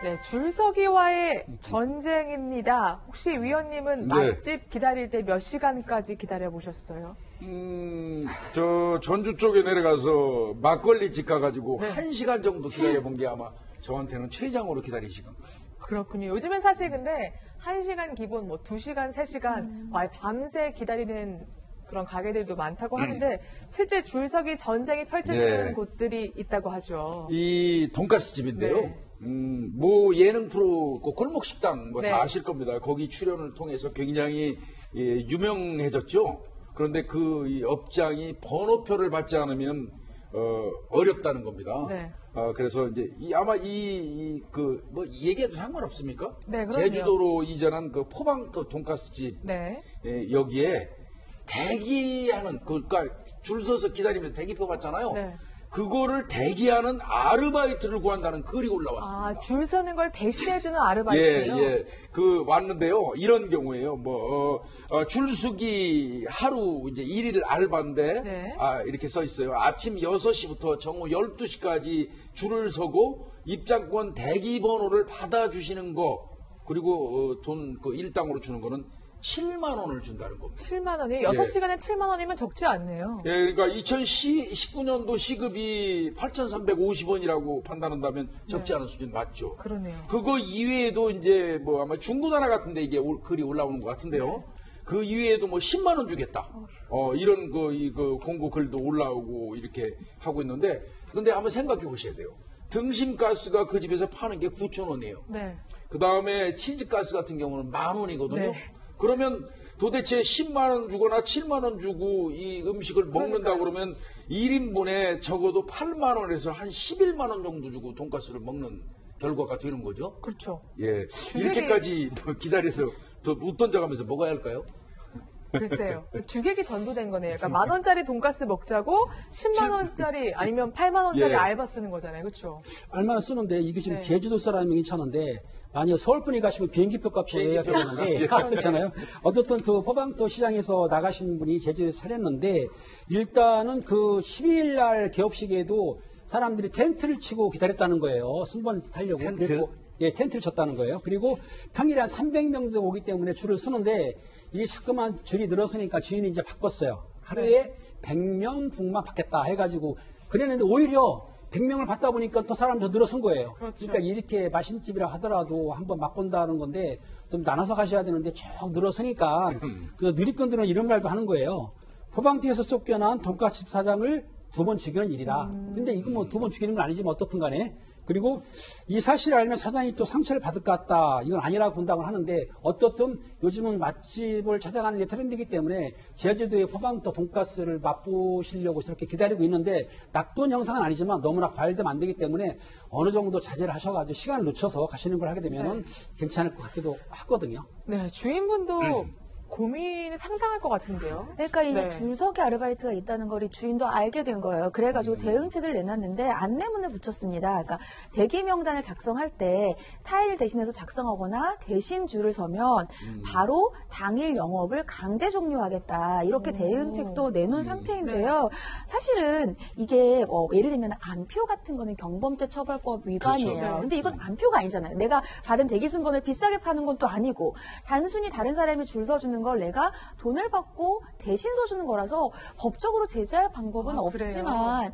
네, 줄서기와의 전쟁입니다. 혹시 위원님은 맛집 기다릴 때 몇 시간까지 기다려보셨어요? 저 전주 쪽에 내려가서 막걸리 집 가가지고 1시간 정도 기다려본 게 아마 저한테는 최장으로 기다린 시간. 그렇군요. 요즘은 사실 근데 1시간 기본, 2시간, 3시간, 밤새 기다리는 그런 가게들도 많다고 하는데 실제 줄서기 전쟁이 펼쳐지는 곳들이 있다고 하죠. 이 돈가스 집인데요. 뭐 예능 프로 골목식당 다 아실 겁니다. 거기 출연을 통해서 굉장히 유명해졌죠. 그런데 그 이 업장이 번호표를 받지 않으면 어렵다는 겁니다. 네. 그래서 이제 아마 뭐 얘기해도 상관없습니까? 네, 그럼요. 제주도로 이전한 그 포방도 돈가스 집 여기에 대기하는 그러니까 줄 서서 기다리면서 대기표 받잖아요. 네. 그거를 대기하는 아르바이트를 구한다는 글이 올라왔습니다. 아, 줄 서는 걸 대신해주는 아르바이트요? 예. 왔는데요. 이런 경우에요. 줄서기 하루 이제 1일 알바인데, 이렇게 써 있어요. 아침 6시부터 정오 12시까지 줄을 서고 입장권 대기 번호를 받아주시는 거, 그리고 돈 일당으로 주는 거는 7만 원을 준다는 겁니다. 7만 원이요? 6시간에 7만 원이면 적지 않네요. 예, 그러니까 2019년도 시급이 8,350원이라고 판단한다면 적지 않은 수준 맞죠. 그러네요. 그거 이외에도 이제 아마 중고나라 같은데 이게 글이 올라오는 것 같은데요. 그 이외에도 10만 원 주겠다. 이런 공고 글도 올라오고 이렇게 하고 있는데, 근데 한번 생각해 보셔야 돼요. 등심가스가 그 집에서 파는 게 9,000원이에요. 네. 그 다음에 치즈가스 같은 경우는 10,000원이거든요. 네. 그러면 도대체 10만 원 주거나 7만 원 주고 이 음식을 먹는다 그러면 1인분에 적어도 8만 원에서 한 11만 원 정도 주고 돈가스를 먹는 결과가 되는 거죠. 그렇죠. 예. 이렇게까지 기다려서 더 웃던 져가면서 먹어야 할까요? 글쎄요. 주객이 전도된 거네요. 그러니까 10,000원짜리 돈가스 먹자고 10만 원짜리 아니면 8만 원짜리 알바 쓰는 거잖아요. 그렇죠? 얼마나 쓰는데 이게 지금 제주도 사람이 괜찮은데 만약 서울분이 가시면 비행기표 값이 예약되는데 그렇잖아요. 어쨌든 그 포방도 시장에서 나가신 분이 제주도에 살았는데 일단은 그 12일 날 개업식에도 사람들이 텐트를 치고 기다렸다는 거예요. 순번 타려고. 그리고 텐트를 쳤다는 거예요. 그리고 평일에 한 300명 정도 오기 때문에 줄을 서는데 이게 자꾸만 줄이 늘었으니까 주인이 이제 바꿨어요. 하루에 100명 분만 받겠다 해가지고 그랬는데 오히려 100명을 받다 보니까 또 사람이 더 늘어선 거예요. 그렇죠. 그러니까 이렇게 맛있는 집이라 하더라도 한번 맛본다는 건데 좀 나눠서 가셔야 되는데 쭉 늘었으니까 그 누리꾼들은 이런 말도 하는 거예요. 포방뒤에서 쫓겨난 돈가스 사장을 2번 죽이는 일이다. 근데 이거 2번 죽이는 건 아니지만 어떻든 간에 그리고 이 사실을 알면 사장이 또 상처를 받을 것 같다. 이건 아니라고 본다고 하는데 어떻든 요즘은 맛집을 찾아가는 게 트렌드이기 때문에 제주도의 포방도 돈가스를 맛보시려고 저렇게 기다리고 있는데 나쁜 영상은 아니지만 너무나 과열되면 안 되기 때문에 어느 정도 자제를 하셔가지고 시간을 늦춰서 가시는 걸 하게 되면 괜찮을 것 같기도 하거든요. 네, 주인분도 고민이 상당할 것 같은데요. 그러니까 이제 줄서기 아르바이트가 있다는 걸 주인도 알게 된 거예요. 그래가지고 대응책을 내놨는데 안내문을 붙였습니다. 그러니까 대기 명단을 작성할 때 타일 대신해서 작성하거나 대신 줄을 서면 바로 당일 영업을 강제 종료하겠다. 이렇게 대응책도 내놓은 상태인데요. 사실은 이게 예를 들면 안표 같은 거는 경범죄 처벌법 위반이에요. 그렇죠. 근데 이건 안표가 아니잖아요. 내가 받은 대기 순번을 비싸게 파는 건 또 아니고 단순히 다른 사람이 줄 서주는 걸 내가 돈을 받고 대신 서주는 거라서 법적으로 제재할 방법은 없지만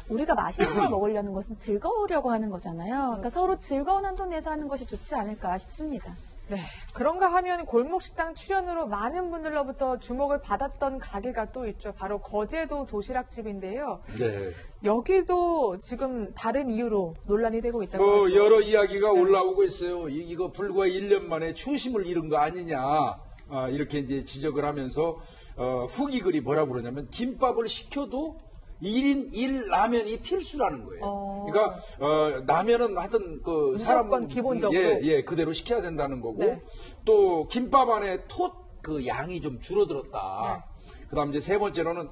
우리가 맛있는 걸 먹으려는 것은 즐거우려고 하는 거잖아요. 그러니까 서로 즐거운 한돈 내서 하는 것이 좋지 않을까 싶습니다. 네, 그런가 하면 골목식당 출연으로 많은 분들로부터 주목을 받았던 가게가 또 있죠. 바로 거제도 도시락집인데요. 네. 여기도 지금 다른 이유로 논란이 되고 있다고 하죠. 여러 이야기가 올라오고 있어요. 이거 불과 1년 만에 초심을 잃은 거 아니냐. 이렇게 이제 지적을 하면서 후기 글이 뭐라고 그러냐면 김밥을 시켜도 1인 1라면이 필수라는 거예요. 그러니까 라면은 하여튼 그 사람 기본적으로 그대로 시켜야 된다는 거고 또 김밥 안에 그 양이 좀 줄어들었다. 그다음 이제 세 번째로는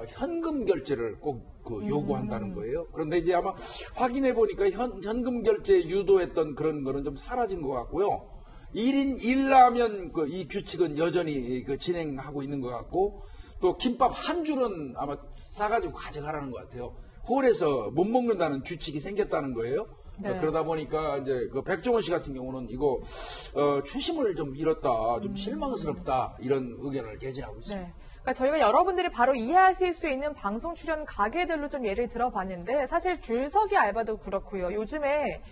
현금 결제를 꼭 요구한다는 거예요. 그런데 이제 아마 확인해 보니까 현금 결제 유도했던 그런 거는 좀 사라진 것 같고요. 1인 1라면 이 규칙은 여전히 진행하고 있는 것 같고 또 김밥 한 줄은 아마 싸가지고 가져가라는 것 같아요. 홀에서 못 먹는다는 규칙이 생겼다는 거예요. 네. 그러다 보니까 이제 그 백종원 씨 같은 경우는 이거 추심을 좀 잃었다, 좀 실망스럽다 이런 의견을 개진하고 있습니다. 네. 그러니까 저희가 여러분들이 바로 이해하실 수 있는 방송 출연 가게들로 좀 예를 들어봤는데 사실 줄서기 알바도 그렇고요. 요즘에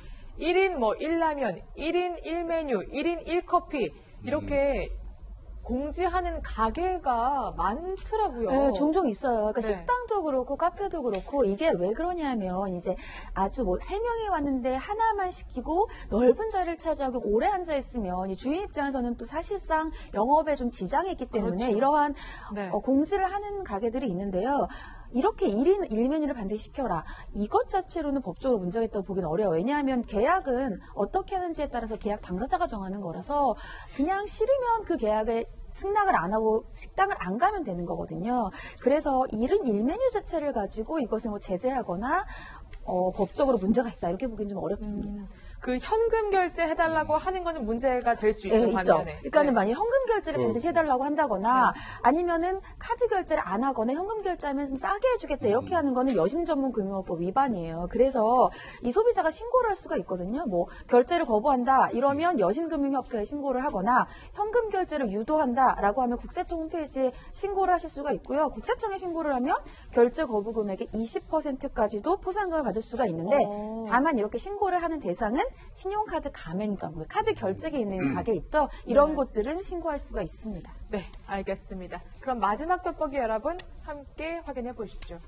1인 뭐 1라면, 1인 1메뉴, 1인 1커피 이렇게 공지하는 가게가 많더라고요. 네, 종종 있어요. 그러니까 네. 식당도 그렇고 카페도 그렇고 이게 왜 그러냐면 이제 아주 뭐 3명이 왔는데 하나만 시키고 넓은 자리를 차지하고 오래 앉아 있으면 이 주인 입장에서는 또 사실상 영업에 좀 지장이 있기 때문에 그렇죠. 이러한 네. 공지를 하는 가게들이 있는데요. 이렇게 1인 1메뉴를 반드시 시켜라. 이것 자체로는 법적으로 문제가 있다고 보기는 어려워요. 왜냐하면 계약은 어떻게 하는지에 따라서 계약 당사자가 정하는 거라서 그냥 싫으면 그 계약에 승낙을 안 하고 식당을 안 가면 되는 거거든요. 그래서 1인 1메뉴 자체를 가지고 이것을 뭐 제재하거나 법적으로 문제가 있다 이렇게 보기는 좀 어렵습니다. 그 현금 결제 해달라고 하는 거는 문제가 될 수 있어요. 네, 있죠. 반면에. 그러니까는 네. 만약 현금 결제를 반드시 해달라고 한다거나 아니면은 카드 결제를 안 하거나 현금 결제하면 좀 싸게 해주겠다 이렇게 하는 거는 여신전문금융업법 위반이에요. 그래서 이 소비자가 신고를 할 수가 있거든요. 뭐 결제를 거부한다 이러면 여신금융협회에 신고를 하거나 현금 결제를 유도한다라고 하면 국세청 홈페이지에 신고를 하실 수가 있고요. 국세청에 신고를 하면 결제 거부 금액의 20%까지도 포상금을 받을 수가 있는데 다만 이렇게 신고를 하는 대상은 신용카드 가맹점, 카드 결제기에 있는 가게 있죠. 이런 곳들은 신고할 수가 있습니다. 네, 알겠습니다. 그럼 마지막 돋보기 여러분 함께 확인해 보십시오.